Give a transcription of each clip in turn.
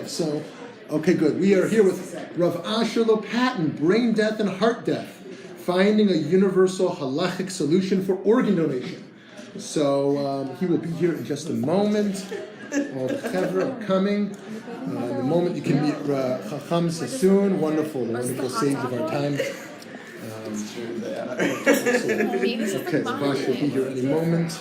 So, okay, good. We are here with Rav Asher Lopatin, brain death and heart death, finding a universal halachic solution for organ donation. So he will be here in just a moment. All the chevra are coming. In a moment you can meet Chacham Sassoon, wonderful sage of our time. Okay, Rav Asher will be here any moment.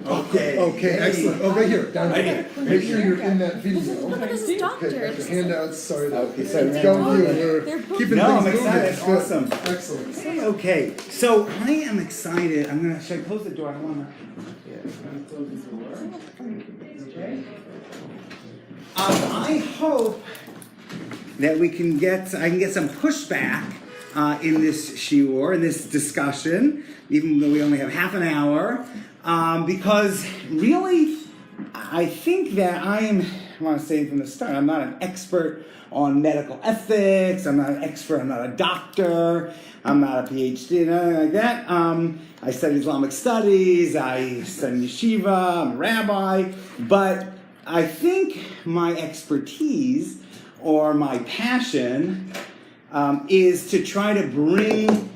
Okay, excellent. Oh, right here, down here. Make sure you're in that video. Look at his doctor. Okay, handouts, sorry. Okay, so It's going through. We're keeping I'm things excited. moving. Awesome. Excellent. Okay, so I am excited. Should I close the door? I don't want to. Close the door. Okay. I hope that I can get some pushback in this shiur, in this discussion, even though we only have half an hour. Because really, I think that I want to say from the start, I'm not an expert on medical ethics, I'm not an expert, I'm not a doctor, I'm not a PhD, nothing like that. I study Islamic studies, I study yeshiva, I'm a rabbi, but I think my expertise or my passion is to try to bring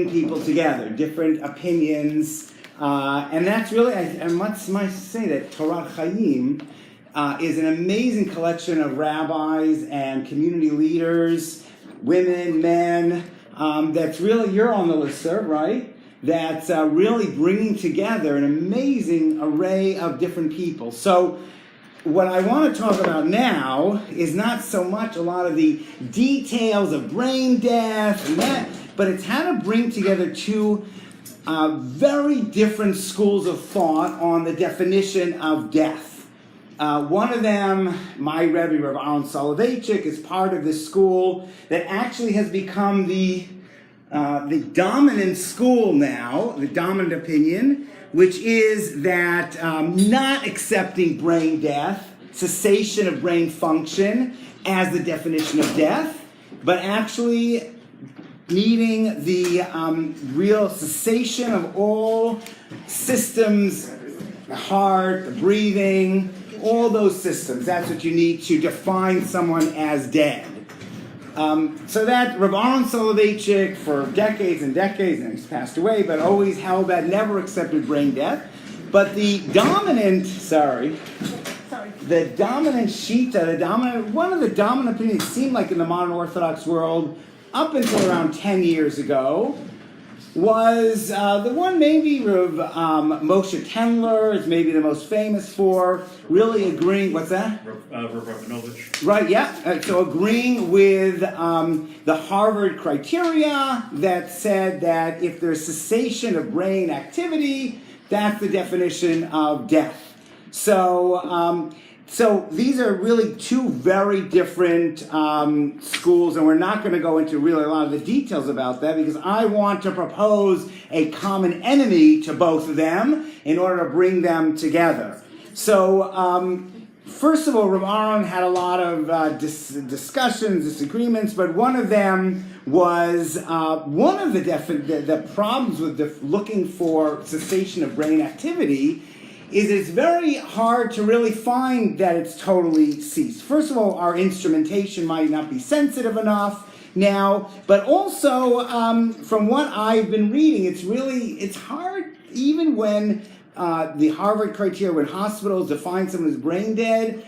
people together, different opinions, and that's really, I must say that Torat Chayim is an amazing collection of rabbis and community leaders, women, men, that's really, you're on the listserv, right? That's really bringing together an amazing array of different people. So what I want to talk about now is not so much a lot of the details of brain death and that, but it's how to bring together two very different schools of thought on the definition of death. One of them, my Rabbi, Rabbi Iyun Soloveitchik, is part of this school that actually has become the dominant school now, the dominant opinion, which is that not accepting brain death, cessation of brain function as the definition of death, but actually needing the real cessation of all systems, the heart, the breathing, all those systems. That's what you need to define someone as dead. So that Rabbi Iyun Soloveitchik, for decades and decades, and he's passed away, but always held that, never accepted brain death. But the dominant shita, one of the dominant opinions, seemed like in the modern Orthodox world, up until around 10 years ago, was the one maybe Moshe Tendler is maybe the most famous for, really agreeing, what's that? Rabinovich. Right, yeah. So agreeing with the Harvard criteria that said that if there's cessation of brain activity, that's the definition of death. So these are really two very different schools, and we're not going to go into really a lot of the details about that because I want to propose a common enemy to both of them in order to bring them together. So first of all, Rabbi Iyun had a lot of discussions, disagreements, but one of them was one of the problems with looking for cessation of brain activity is it's very hard to really find that it's totally ceased. First of all, our instrumentation might not be sensitive enough now, but also from what I've been reading, it's hard even when the Harvard criteria, when hospitals define someone as brain dead,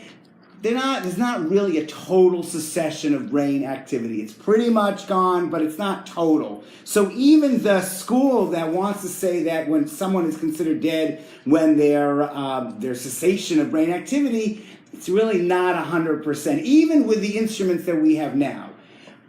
there's not really a total cessation of brain activity. It's pretty much gone, but it's not total. So even the school that wants to say that when someone is considered dead, when their cessation of brain activity, it's really not 100%, even with the instruments that we have now.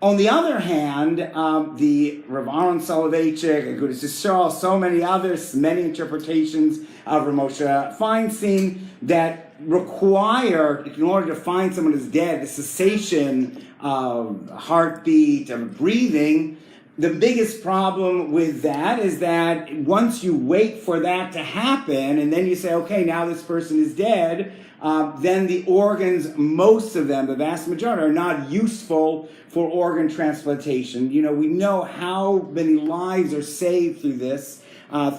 On the other hand, the Rabbi Iyun Soloveitchik, Agudas Yisrael, so many others, many interpretations of Rav Moshe Feinstein that require, in order to find someone as dead, the cessation of heartbeat, of breathing. The biggest problem with that is that once you wait for that to happen, and then you say, okay, now this person is dead, then the organs, most of them, the vast majority, are not useful for organ transplantation. You know, we know how many lives are saved through this.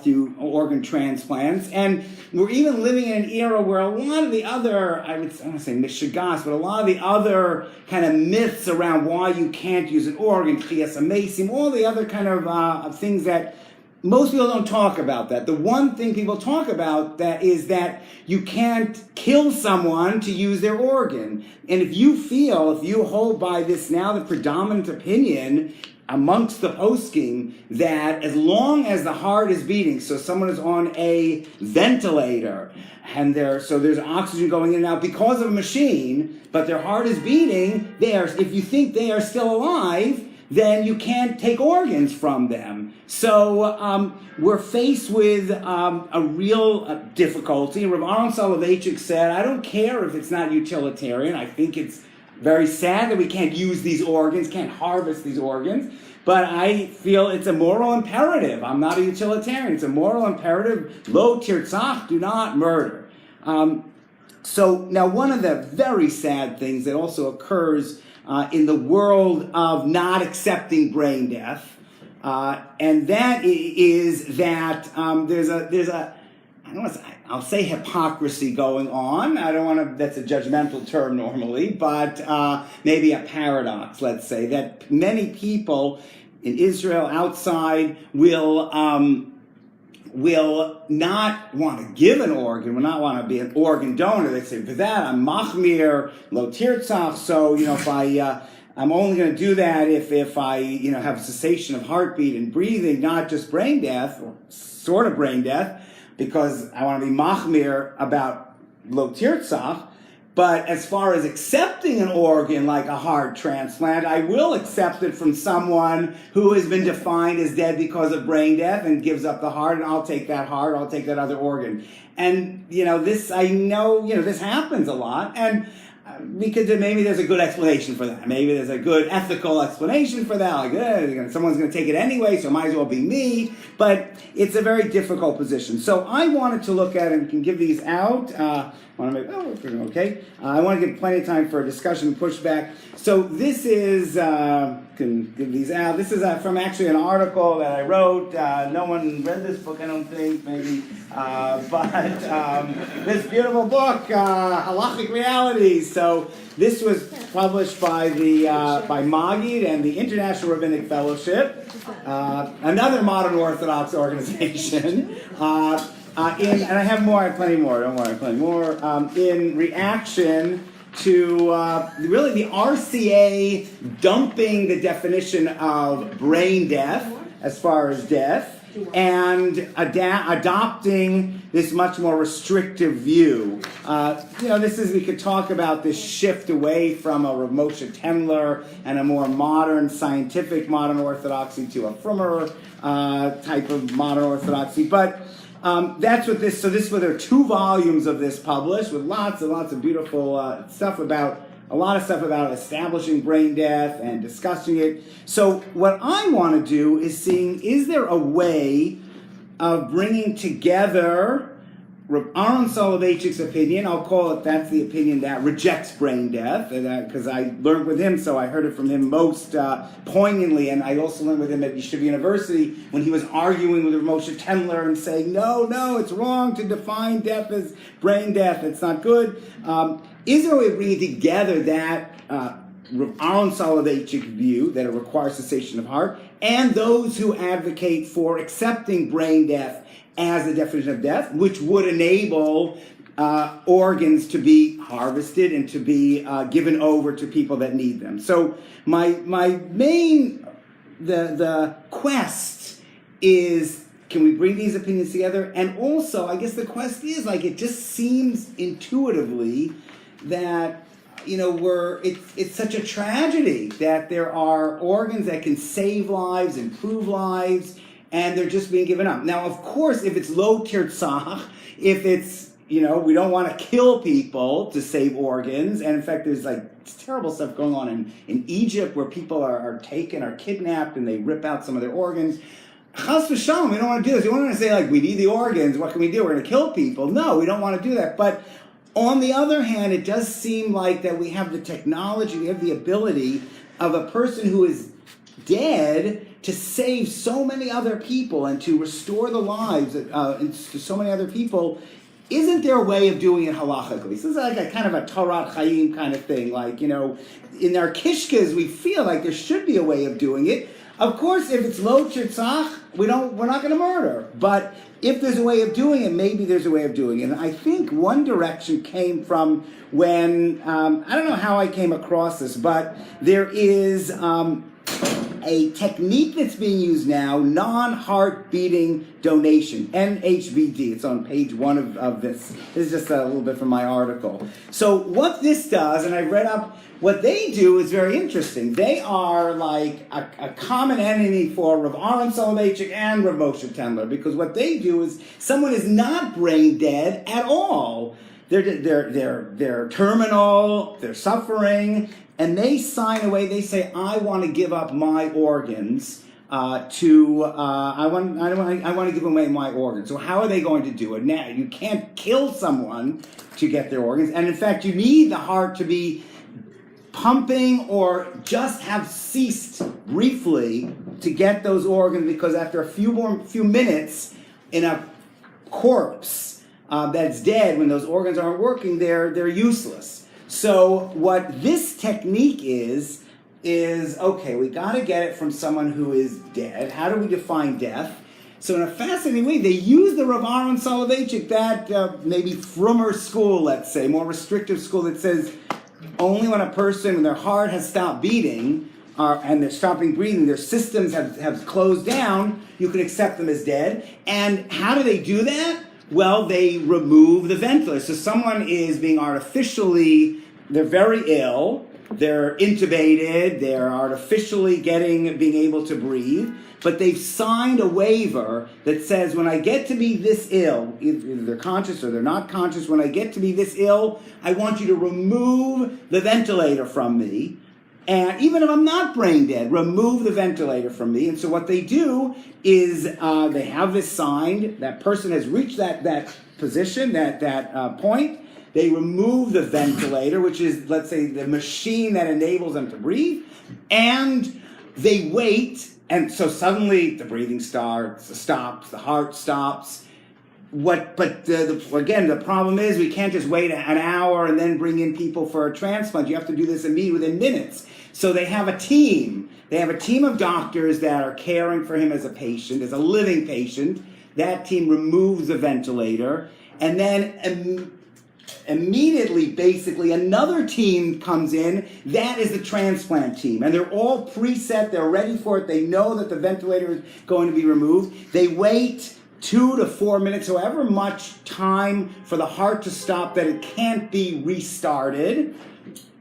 through organ transplants. And we're even living in an era where a lot of the other, I don't want to say mishigas, but a lot of the other kind of myths around why you can't use an organ, chiyas amesim, all the other kind of things that most people don't talk about that. The one thing people talk about that is that you can't kill someone to use their organ. And if you hold by this now the predominant opinion amongst the poskim that as long as the heart is beating, so someone is on a ventilator and there's oxygen going in and out because of a machine, but their heart is beating, if you think they are still alive, then you can't take organs from them. So we're faced with a real difficulty. Rabbi Aaron Soloveitchik said, I don't care if it's not utilitarian. I think it's very sad that we can't use these organs, can't harvest these organs. But I feel it's a moral imperative. I'm not a utilitarian. It's a moral imperative. Lo tirtzach, do not murder. So now one of the very sad things that also occurs in the world of not accepting brain death, and that is that I'll say hypocrisy going on. I don't want to, that's a judgmental term normally, but maybe a paradox, let's say, that many people in Israel outside will not want to give an organ, will not want to be an organ donor. They say, for that, I'm machmir, lo tirtzach, so, if I'm only going to do that if I, have a cessation of heartbeat and breathing, not just brain death, or sort of brain death, because I want to be machmir about lo tirtzach. But as far as accepting an organ like a heart transplant, I will accept it from someone who has been defined as dead because of brain death and gives up the heart, and I'll take that heart, I'll take that other organ. And, this happens a lot. And because maybe there's a good explanation for that. Maybe there's a good ethical explanation for that. Like, someone's going to take it anyway, so it might as well be me. But it's a very difficult position. So I wanted to look at it, and we can give these out. I want to give plenty of time for a discussion and pushback. So this is, can give these out. This is from actually an article that I wrote. No one read this book, I don't think, maybe. But this beautiful book, Halachic Realities. So this was published by by Magid and the International Rabbinic Fellowship, another modern Orthodox organization. And I have more, I have plenty more, don't worry, plenty more, in reaction to really the RCA dumping the definition of brain death as far as death and adopting this much more restrictive view. We could talk about this shift away from a Rav Moshe Tendler and a more modern, scientific modern orthodoxy to a frummer type of modern orthodoxy, but that's what this. So there are 2 volumes of this published with lots and lots of beautiful stuff about establishing brain death and discussing it. So what I want to do is seeing, is there a way of bringing together Aaron Soloveitchik's opinion? I'll call it, that's the opinion that rejects brain death, because I learned with him, so I heard it from him most poignantly, and I also learned with him at Yeshiva University when he was arguing with Moshe Tendler and saying, no, it's wrong to define death as brain death, it's not good. Is there a way of bringing together that Aaron Soloveitchik view that it requires cessation of heart, and those who advocate for accepting brain death as the definition of death, which would enable organs to be harvested and to be given over to people that need them? So my main, the quest is, can we bring these opinions together? And also, I guess the quest is, it just seems intuitively that, it's such a tragedy that there are organs that can save lives, improve lives, and they're just being given up. Now, of course, if it's lo tirtzach, if it's, we don't want to kill people to save organs, and in fact, there's terrible stuff going on in Egypt where people are taken, are kidnapped, and they rip out some of their organs. Chas v'shalom, we don't want to do this. We don't want to say, we need the organs, what can we do? We're going to kill people. No, we don't want to do that. But on the other hand, it does seem like that we have the technology, we have the ability of a person who is dead to save so many other people and to restore the lives to so many other people, isn't there a way of doing it halachically? This is like a kind of a Torat Chayim kind of thing. Like, in our kishkas, we feel like there should be a way of doing it. Of course, if it's lo tirtzach, we're not going to murder. But if there's a way of doing it, maybe there's a way of doing it. And I think one direction came from when, I don't know how I came across this, but there is a technique that's being used now, non-heart beating donation, NHBD. It's on page 1 of this. This is just a little bit from my article. So what this does, and I've read up, what they do is very interesting. They are like a common enemy for Rav Aaron Soloveitchik and Rav Moshe Tendler, because what they do is someone is not brain dead at all. They're terminal, they're suffering, and they sign away. They say, "I want to give up my organs I want to give away my organs." So how are they going to do it? Now, you can't kill someone to get their organs, and in fact, you need the heart to be pumping or just have ceased briefly to get those organs, because after a few minutes in a corpse that's dead, when those organs aren't working, they're useless. So what this technique is okay, we got to get it from someone who is dead. How do we define death? So in a fascinating way, they use the Rav Aaron Soloveitchik, that maybe frummer school, let's say, more restrictive school, that says only when a person, when their heart has stopped beating and they're stopping breathing, their systems have closed down, you can accept them as dead. And how do they do that? Well, they remove the ventilator. So someone is being artificially, they're very ill, they're intubated, they're artificially being able to breathe, but they've signed a waiver that says, when I get to be this ill, either they're conscious or they're not conscious, when I get to be this ill, I want you to remove the ventilator from me. And even if I'm not brain dead, remove the ventilator from me. And so what they do is they have this signed. That person has reached that position, that point. They remove the ventilator, which is, let's say, the machine that enables them to breathe. And they wait. And so suddenly the breathing stops, the heart stops. Again, the problem is we can't just wait an hour and then bring in people for a transplant. You have to do this immediately within minutes. So they have a team. They have a team of doctors that are caring for him as a patient, as a living patient. That team removes the ventilator, and then immediately, basically, another team comes in. That is the transplant team, and they're all preset. They're ready for it. They know that the ventilator is going to be removed. They wait 2 to 4 minutes, however much time for the heart to stop that it can't be restarted.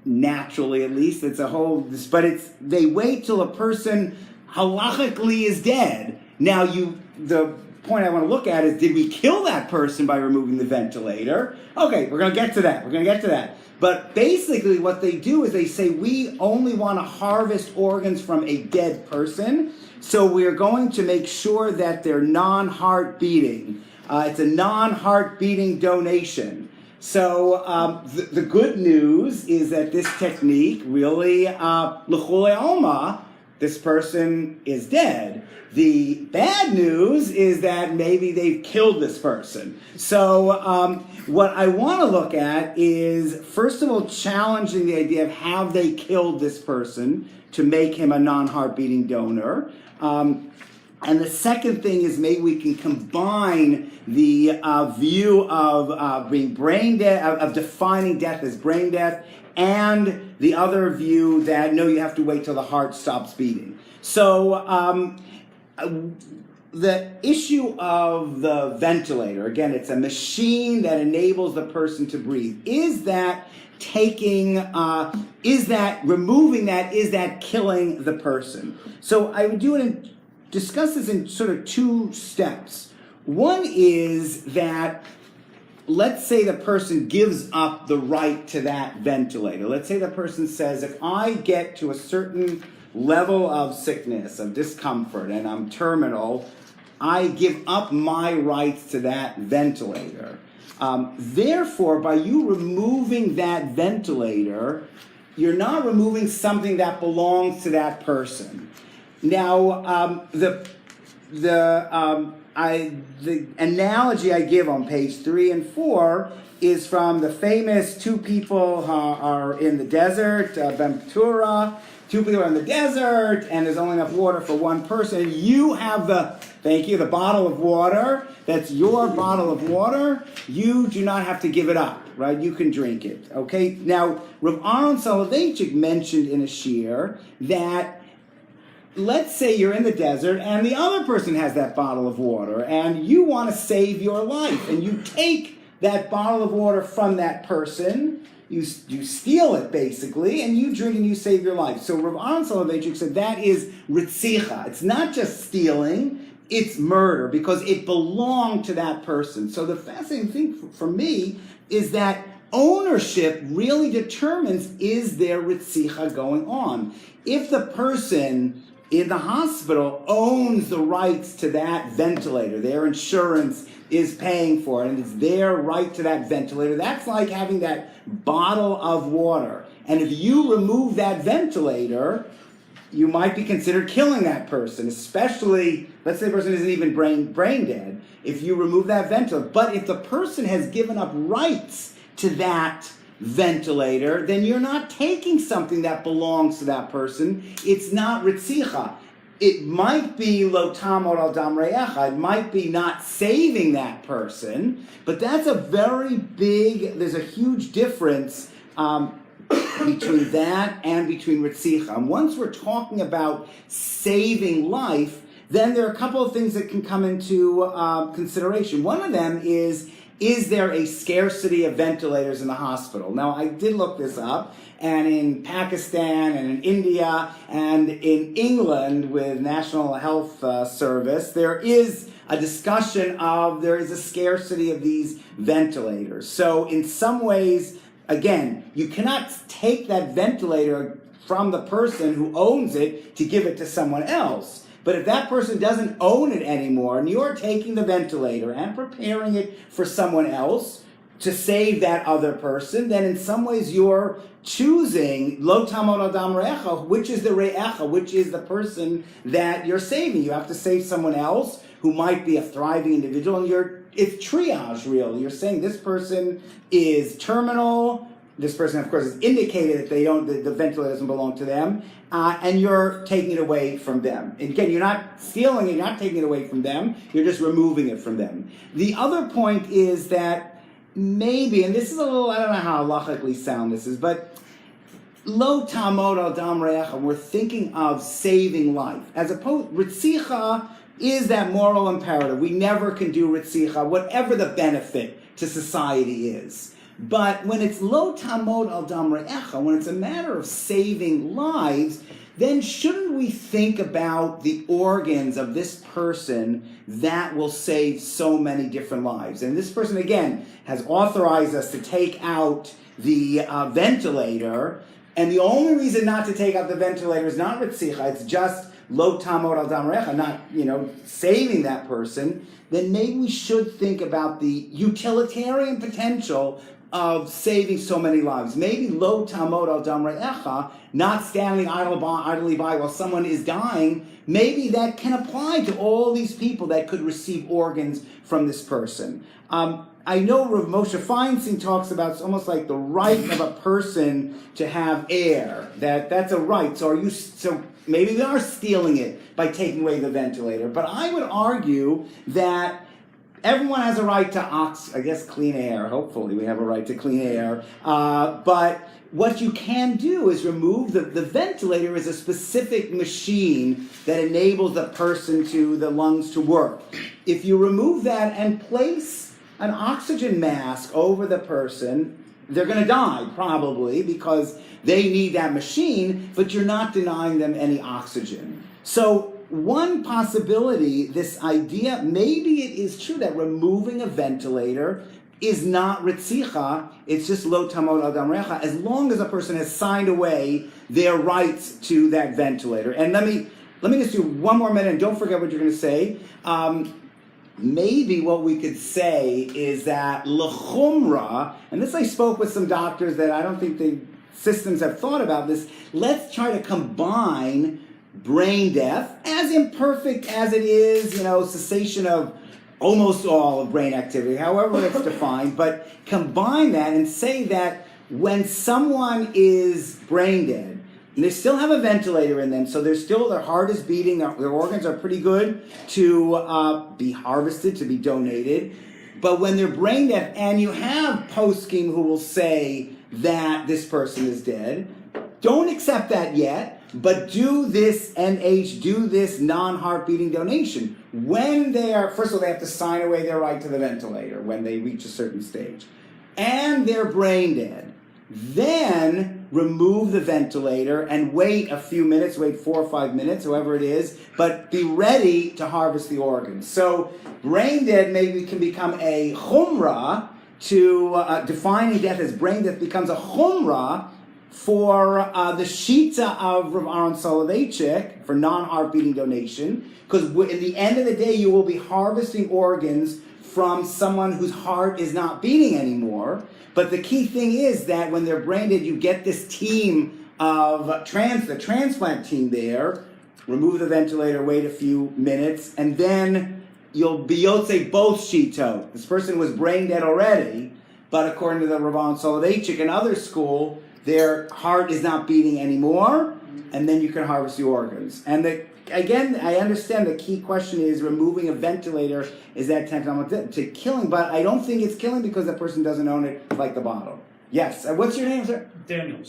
Naturally, at least, it's a whole. But they wait till a person halachically is dead. Now, the point I want to look at is, did we kill that person by removing the ventilator? Okay, we're going to get to that. But basically, what they do is they say, we only want to harvest organs from a dead person, so we are going to make sure that they're non-heart beating. It's a non-heart beating donation. So the good news is that this technique really, l'chulei alma, this person is dead. The bad news is that maybe they've killed this person. So what I want to look at is, first of all, challenging the idea of have they killed this person to make him a non-heart beating donor. And the second thing is, maybe we can combine the view of being brain dead, of defining death as brain death, and the other view that, no, you have to wait till the heart stops beating. So the issue of the ventilator, again, it's a machine that enables the person to breathe. Is that removing that, is that killing the person? So I would discuss this in sort of 2 steps. One is that, let's say the person gives up the right to that ventilator. Let's say the person says, if I get to a certain level of sickness, of discomfort, and I'm terminal, I give up my rights to that ventilator. Therefore, by you removing that ventilator, you're not removing something that belongs to that person. Now, the analogy I give on page 3 and 4 is from the famous two people who are in the desert, Ben Petura. Two people are in the desert, and there's only enough water for one person. You have the bottle of water. That's your bottle of water. You do not have to give it up, right? You can drink it, okay? Now, Rav Aaron Soloveitchik mentioned in a shir that let's say you're in the desert and the other person has that bottle of water and you want to save your life and you take that bottle of water from that person, you steal it basically, and you drink and you save your life. So Rav Aaron Soloveitchik said that is ritzicha. It's not just stealing, it's murder because it belonged to that person. So the fascinating thing for me is that ownership really determines is there ritzicha going on. If the person in the hospital owns the rights to that ventilator, their insurance is paying for it, and it's their right to that ventilator, that's like having that bottle of water. And if you remove that ventilator, you might be considered killing that person, especially, let's say the person isn't even brain dead, if you remove that ventilator. But if the person has given up rights to that ventilator, then you're not taking something that belongs to that person. It's not ritzicha. It might be lo tamor al dam re'echa. It might be not saving that person, but that's a very big, there's a huge difference between that and between ritzicha. And once we're talking about saving life, then there are a couple of things that can come into consideration. One of them is there a scarcity of ventilators in the hospital? Now, I did look this up, and in Pakistan and in India and in England with National Health Service, there is a discussion of there is a scarcity of these ventilators. So in some ways, again, you cannot take that ventilator from the person who owns it to give it to someone else. But if that person doesn't own it anymore, and you're taking the ventilator and preparing it for someone else to save that other person, then in some ways you're choosing lo tamor adam re'echa, which is the re'echa, which is the person that you're saving. You have to save someone else who might be a thriving individual, and it's triage, really. You're saying this person is terminal. This person, of course, has indicated that the ventilator doesn't belong to them, and you're taking it away from them. And again, you're not stealing it, you're not taking it away from them, you're just removing it from them. The other point is that maybe, and this is a little, I don't know how halachically sound this is, but lo tamor al dam re'echa, we're thinking of saving life. As opposed, ritzicha is that moral imperative. We never can do ritzicha, whatever the benefit to society is. But when it's lo tamor al dam re'echa, when it's a matter of saving lives, then shouldn't we think about the organs of this person that will save so many different lives? And this person, again, has authorized us to take out the ventilator, and the only reason not to take out the ventilator is not ritzicha, it's just lo tamor al dam re'echa, not, saving that person. Then maybe we should think about the utilitarian potential of saving so many lives. Maybe lo tamor al dam re'echa, not standing idly by while someone is dying, maybe that can apply to all these people that could receive organs from this person. I know Rav Moshe Feinstein talks about it's almost like the right of a person to have air. That's a right. So maybe they are stealing it by taking away the ventilator. But I would argue that everyone has a right to clean air. Hopefully we have a right to clean air. But what you can do is remove the ventilator is a specific machine that enables the lungs to work. If you remove that and place an oxygen mask over the person, they're going to die probably because they need that machine, but you're not denying them any oxygen. So one possibility, this idea, maybe it is true that removing a ventilator is not ritzicha, it's just lo tamor al dam re'echa, as long as a person has signed away their rights to that ventilator. And let me just do one more minute, and don't forget what you're going to say. Maybe what we could say is that l'chumra, and this I spoke with some doctors that I don't think the systems have thought about this, let's try to combine brain death, as imperfect as it is, cessation of almost all of brain activity, however it's defined, but combine that and say that when someone is brain dead, and they still have a ventilator in them, so their heart is beating, their organs are pretty good to be harvested, to be donated. But when they're brain dead, and you have poskim who will say that this person is dead, don't accept that yet, but do this do this non-heart beating donation. When first of all, they have to sign away their right to the ventilator when they reach a certain stage. And they're brain dead. Then remove the ventilator and wait a few minutes, wait 4 or 5 minutes, however it is, but be ready to harvest the organs. So brain dead maybe can become a chumrah to defining death as brain death becomes a chumrah for the shita of Rav Aaron Soloveitchik for non-heart beating donation, because in the end of the day you will be harvesting organs from someone whose heart is not beating anymore. But the key thing is that when they're brain dead, you get this team of the transplant team there, remove the ventilator, wait a few minutes, and then you'll be yotze both shitot. This person was brain dead already, but according to the Rav Aaron Soloveitchik and other school, their heart is not beating anymore, and then you can harvest the organs. And again, I understand the key question is removing a ventilator, is that tantamount to killing? But I don't think it's killing because the person doesn't own it like the bottle. Yes, what's your name, sir? Daniel.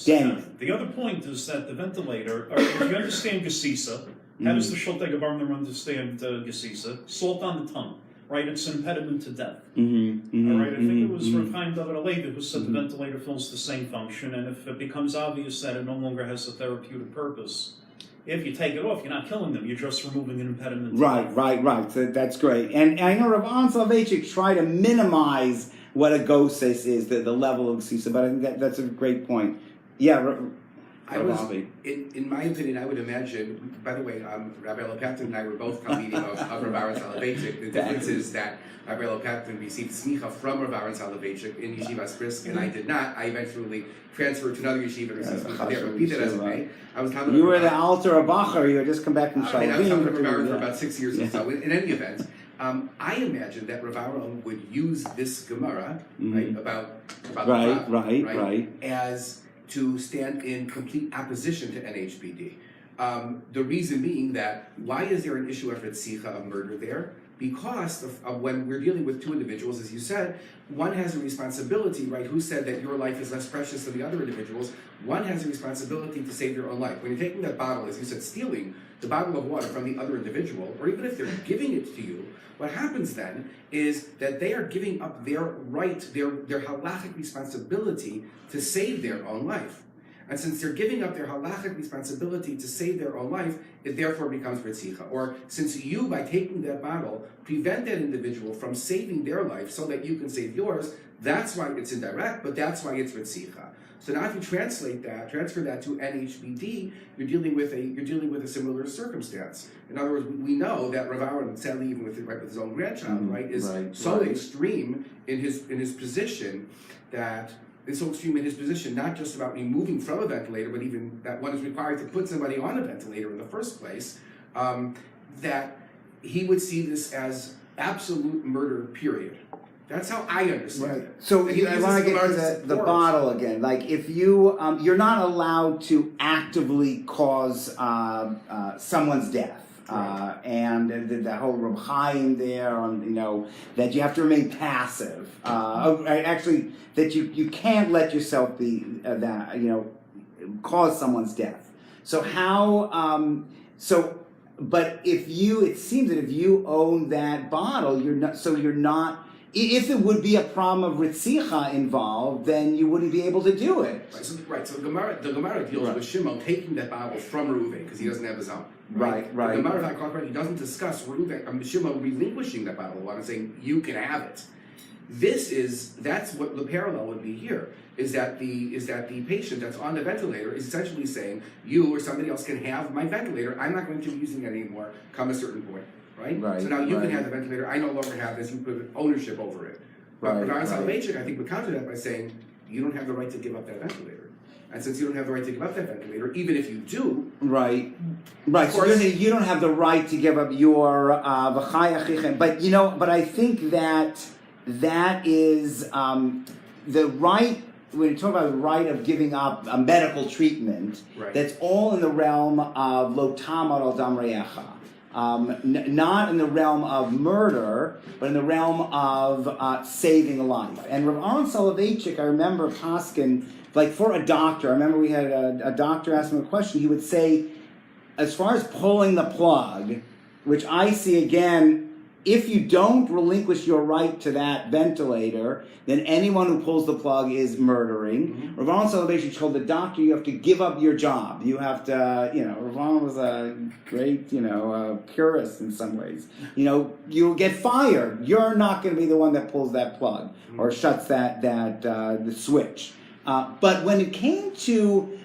The other point is that the ventilator, if you understand gesisa, how does the Shultei Gavarnim understand gesisa? Salt on the tongue, right? It's an impediment to death. All right, I think it was Rav Chaim David Alevi who said the ventilator fills the same function, and if it becomes obvious that it no longer has a therapeutic purpose, if you take it off, you're not killing them. You're just removing an impediment. Right. So that's great. And I know Rav Aaron Soloveitchik try to minimize what a goses is, the level of gesisa, but I think that's a great point. Yeah, in my opinion, I would imagine, by the way, Rabbi Lopatin and I were both Talmidim of Rav Aaron Soloveitchik. The difference is that Rabbi Lopatin received smicha from Rav Aaron Soloveitchik in Yeshivas Brisk, and I did not. I eventually transferred to another yeshiva and received smicha there, but be that as it may. You were the Alter Abacher, you had just come back from Shalom. I was talking to Rav Aaron for about 6 years or so. In any event, I imagine that Rav Aaron would use this Gemara, right, about the right, as to stand in complete opposition to NHBD. The reason being that, why is there an issue of Ritzicha, of murder there? Because of when we're dealing with two individuals, as you said, one has a responsibility, right? Who said that your life is less precious than the other individuals? One has a responsibility to save their own life. When you're taking that bottle, as you said, stealing the bottle of water from the other individual, or even if they're giving it to you, what happens then is that they are giving up their right, their halachic responsibility to save their own life. And since they're giving up their halachic responsibility to save their own life, it therefore becomes ritzicha. Or since you, by taking that bottle, prevent that individual from saving their life so that you can save yours, that's why it's indirect, but that's why it's ritzicha. So now if you transfer that to NHBD, you're dealing with a similar circumstance. In other words, we know that Rav Aaron, sadly even with his own grandchild, is so extreme in his position that it's so extreme in his position, not just about removing from a ventilator, but even that one is required to put somebody on a ventilator in the first place, that he would see this as absolute murder, period. That's how I understand it. So I want to get to the bottle again. Like if you're not allowed to actively cause someone's death. And the whole Reb Chaim there on, that you have to remain passive. Actually, that you can't let yourself be cause someone's death. So how, but it seems that if you own that bottle, you're not, if it would be a problem of ritzicha involved, then you wouldn't be able to do it. Right. So the Gemara deals with Shimon taking that bottle from Reuven because he doesn't have his own. Right. The Gemara that he doesn't discuss Shimon relinquishing that bottle of water and saying you can have it. That's what the parallel would be here. Is that the patient that's on the ventilator is essentially saying you or somebody else can have my ventilator. I'm not going to be using it anymore. Come a certain point. Right? So now you can have the ventilator. I no longer have this. You put ownership over it. But Rav Aaron Soloveitchik, I think, would counter that by saying you don't have the right to give up that ventilator. And since you don't have the right to give up that ventilator, even if you do, Right. Of So course. you're saying you don't have the right to give up your v'chai, but but I think that is the right. When you talk about the right of giving up a medical treatment, Right. that's all in the realm of lo tamar al dam re'echa. Not in the realm of murder, but in the realm of saving a life. And Rav Aaron Soloveitchik, I remember Paskin, like for a doctor, I remember we had a doctor ask him a question, he would say, as far as pulling the plug, which I see again, if you don't relinquish your right to that ventilator, then anyone who pulls the plug is murdering. Rav Aaron Soloveitchik told the doctor you have to give up your job. You have to, Rav Aaron was a great, purist in some ways. You'll get fired. You're not going to be the one that pulls that plug or shuts the switch. But when it came to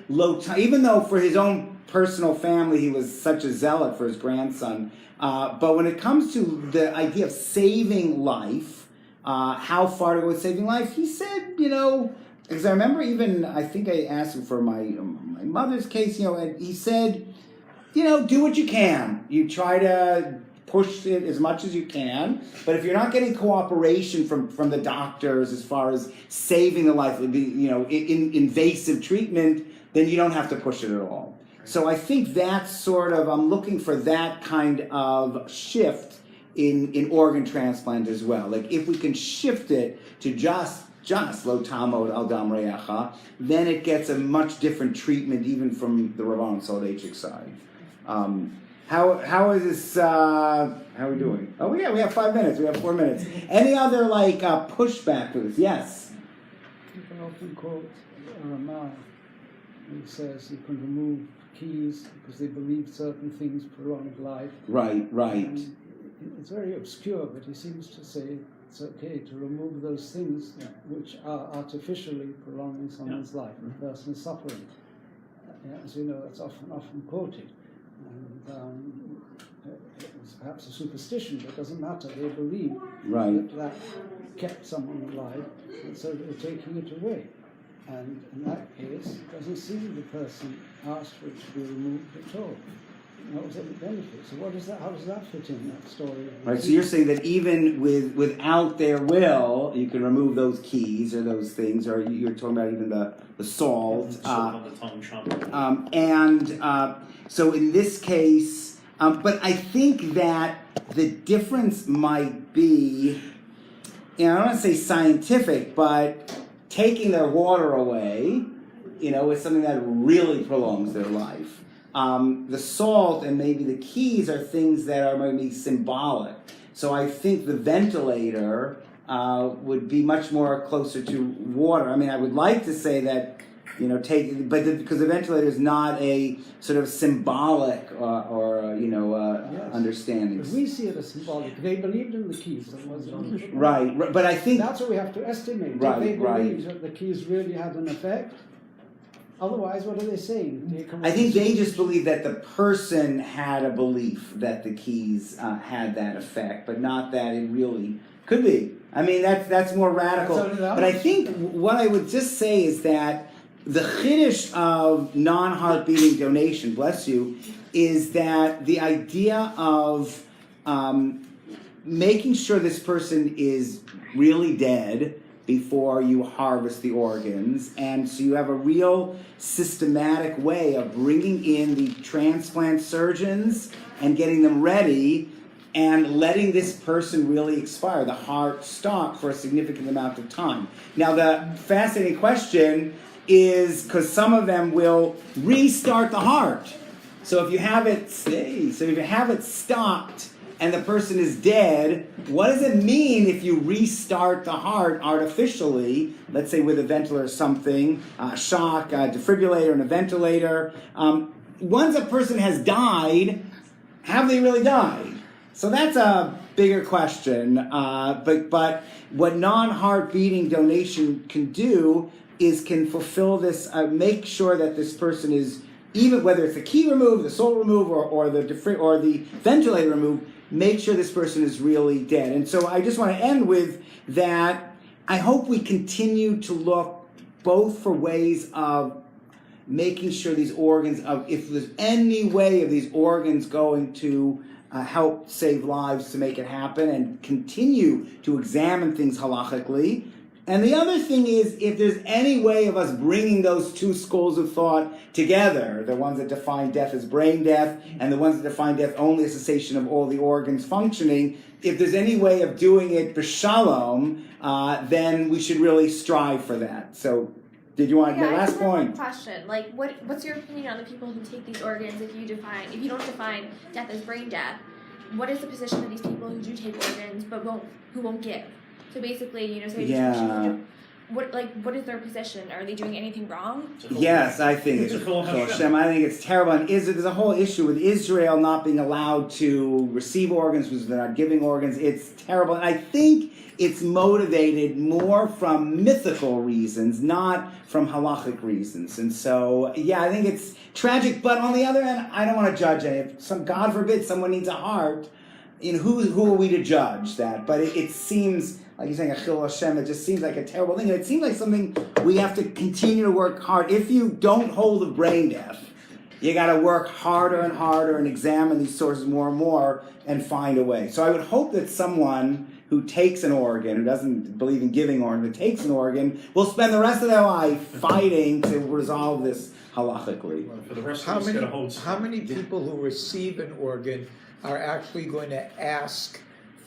even though for his own personal family he was such a zealot for his grandson, but when it comes to the idea of saving life, how far to go with saving life, he said, because I remember I think I asked him for my mother's case, and he said, do what you can. You try to push it as much as you can, but if you're not getting cooperation from the doctors as far as saving the life, invasive treatment, then you don't have to push it at all. So I think that's sort of, I'm looking for that kind of shift in organ transplant as well. Like if we can shift it to just lo tamod al dam re'echa, then it gets a much different treatment even from the Rav Aaron Soloveitchik side. How is this, how are we doing? Oh yeah, we have 5 minutes, we have 4 minutes. Any other pushback to this? Yes? People often quote Ramah, who says you can remove keys because they believe certain things prolong life. Right. And it's very obscure, but he seems to say it's okay to remove those things which are artificially prolonging someone's life. The person is suffering. As you know, that's often quoted. And it's perhaps a superstition, but it doesn't matter. They believe that kept someone alive, and so they're taking it away. And in that case, it doesn't seem the person asked for it to be removed at all. What was the benefit? So how does that fit in that story? Right, so you're saying that even without their will, you can remove those keys or those things, or you're talking about even the salt. Salt on the tongue, chomp. So in this case, but I think that the difference might be, I don't want to say scientific, but taking their water away, is something that really prolongs their life. The salt and maybe the keys are things that are maybe symbolic. So I think the ventilator would be much more closer to water. I mean, I would like to say that, because the ventilator is not a sort of symbolic Yes. understanding. But we see it as symbolic. They believed in the keys. That was Right, but I think that's what we have to estimate. Right, If they believe right. that the keys really had an effect, otherwise, what are they saying? I think they just believe that the person had a belief that the keys had that effect, but not that it really could be. I mean, that's more radical. But I think what I would just say is that the chiddush of non-heart beating donation, bless you, is that the idea of making sure this person is really dead before you harvest the organs, and so you have a real systematic way of bringing in the transplant surgeons and getting them ready and letting this person really expire, the heart stop for a significant amount of time. Now the fascinating question is, because some of them will restart the heart. So if you have it stopped and the person is dead, what does it mean if you restart the heart artificially, let's say with a ventilator or something, shock, a defibrillator and a ventilator? Once a person has died, have they really died? So that's a bigger question. But what non-heart beating donation can do is can fulfill this, make sure that this person is, even whether it's the key removed, the salt removed, or the ventilator removed, make sure this person is really dead. And so I just want to end with that. I hope we continue to look both for ways of making sure these organs, if there's any way of these organs going to help save lives to make it happen, and continue to examine things halachically. And the other thing is, if there's any way of us bringing those two schools of thought together, the ones that define death as brain death and the ones that define death only as cessation of all the organs functioning, if there's any way of doing it b'shalom, then we should really strive for that. So, did you want the last point? Question: like, what's your opinion on the people who take these organs? If you don't define death as brain death, what is the position of these people who do take organs but who won't give? So basically, say, what is their position? Are they doing anything wrong? Yes, I think it's Chil Hashem. I think it's terrible. And there's a whole issue with Israel not being allowed to receive organs because they're not giving organs. It's terrible. And I think it's motivated more from mythical reasons, not from halachic reasons. And so, yeah, I think it's tragic. But on the other hand, I don't want to judge any. If God forbid someone needs a heart, who are we to judge that? But it seems, like you're saying, a Chil Hashem, it just seems like a terrible thing. And it seems like something we have to continue to work hard. If you don't hold of brain death, you got to work harder and harder and examine these sources more and more and find a way. So I would hope that someone who takes an organ, who doesn't believe in giving organ, but takes an organ, will spend the rest of their life fighting to resolve this halachically. For the rest of us, How many people who receive an organ are actually going to ask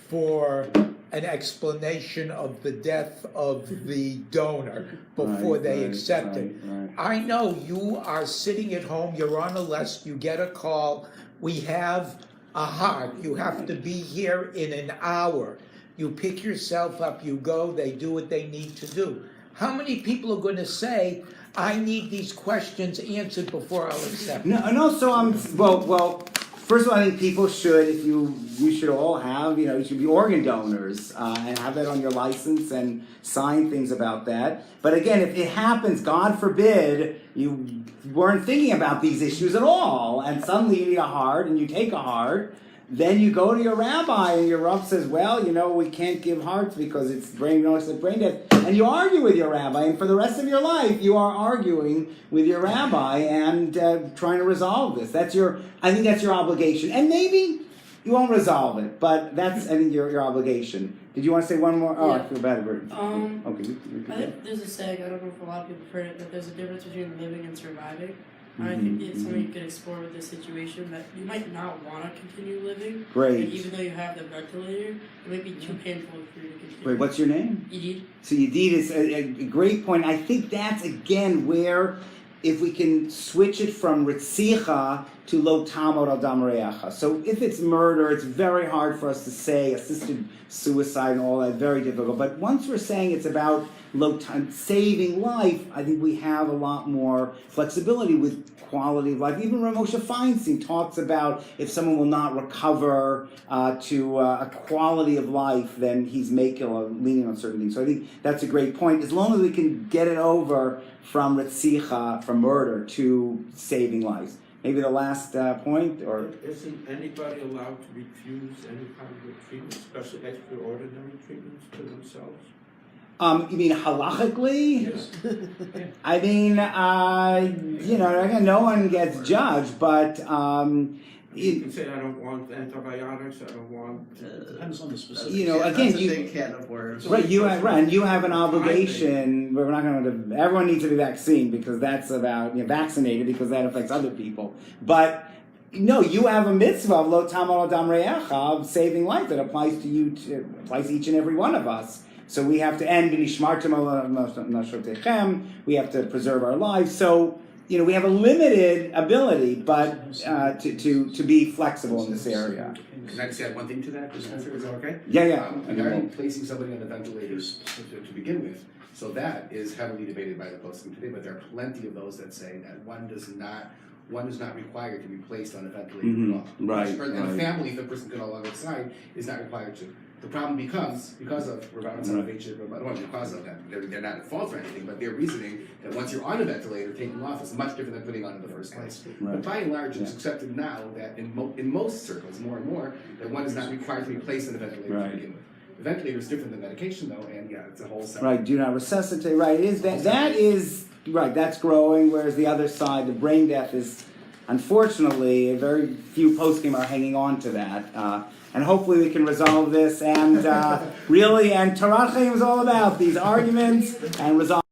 for an explanation of the death of the donor before they accept it? Right. I know you are sitting at home, you're on a list, you get a call, we have a heart, you have to be here in an hour. You pick yourself up, you go, they do what they need to do. How many people are going to say, I need these questions answered before I'll accept it? No, so well, first of all, I think people should, you should all have, you should be organ donors and have that on your license and sign things about that. But again, if it happens, God forbid, you weren't thinking about these issues at all, and suddenly you need a heart and you take a heart, then you go to your rabbi and your rabbi says, well, we can't give hearts because it's brain death. And you argue with your rabbi, and for the rest of your life, you are arguing with your rabbi and trying to resolve this. I think that's your obligation. And maybe you won't resolve it, but that's, I think, your obligation. Did you want to say one more? Oh, yeah. I feel bad. Okay. I think there's a saying, I don't know if a lot of people have heard it, that there's a difference between living and surviving. I think it's something you could explore with this situation, that you might not want to continue living. Great. And even though you have the ventilator, it might be too painful for you to continue. Wait, what's your name? Yidid. So Yidid is a great point. I think that's, again, where if we can switch it from Ritzicha to Lo Tamod Adam Reacha. So if it's murder, it's very hard for us to say assisted suicide and all that, very difficult. But once we're saying it's about saving life, I think we have a lot more flexibility with quality of life. Even Moshe Feinstein talks about if someone will not recover to a quality of life, then he's leaning on certain things. So I think that's a great point. As long as we can get it over from Ritzicha, from murder, to saving lives. Maybe the last point, or isn't anybody allowed to refuse any kind of treatment, especially extraordinary treatments to themselves? You mean halachically? Yes. I mean, again, no one gets judged, but you can say, I don't want antibiotics, I don't want... It depends on the specific. Again, that's a big can of worms. Right, you have an obligation. We're not going to. Everyone needs to be vaccinated because that's about vaccinated because that affects other people. But no, you have a mitzvah of Lo Tamod Adam Reacha, of saving life, that applies to you. Applies to each and every one of us. So we have to end V'nishmartem al nafshotechem. We have to preserve our lives. So we have a limited ability, but to be flexible in this area. Can I just add one thing to that? Is that okay? Yeah. Regarding placing somebody on the ventilators to begin with, so that is heavily debated by the posting today, but there are plenty of those that say that one is not required to be placed on a ventilator at all. Right. And a family, if the person can no longer decide, is not required to. The problem becomes, because of because of that, they're not at fault or anything, but they're reasoning that once you're on a ventilator, taking off is much different than putting on in the first place. Right. But by and large, it's accepted now that in most circles, more and more, that one is not required to be placed on a ventilator to begin with. The ventilator is different than medication, though, and it's a whole separate. Right, do not resuscitate. Right, it is that is right, that's growing, whereas the other side, the brain death, is unfortunately very few poskim are hanging on to that. And hopefully we can resolve this. And really, and Torat Chayim is all about these arguments and resolve.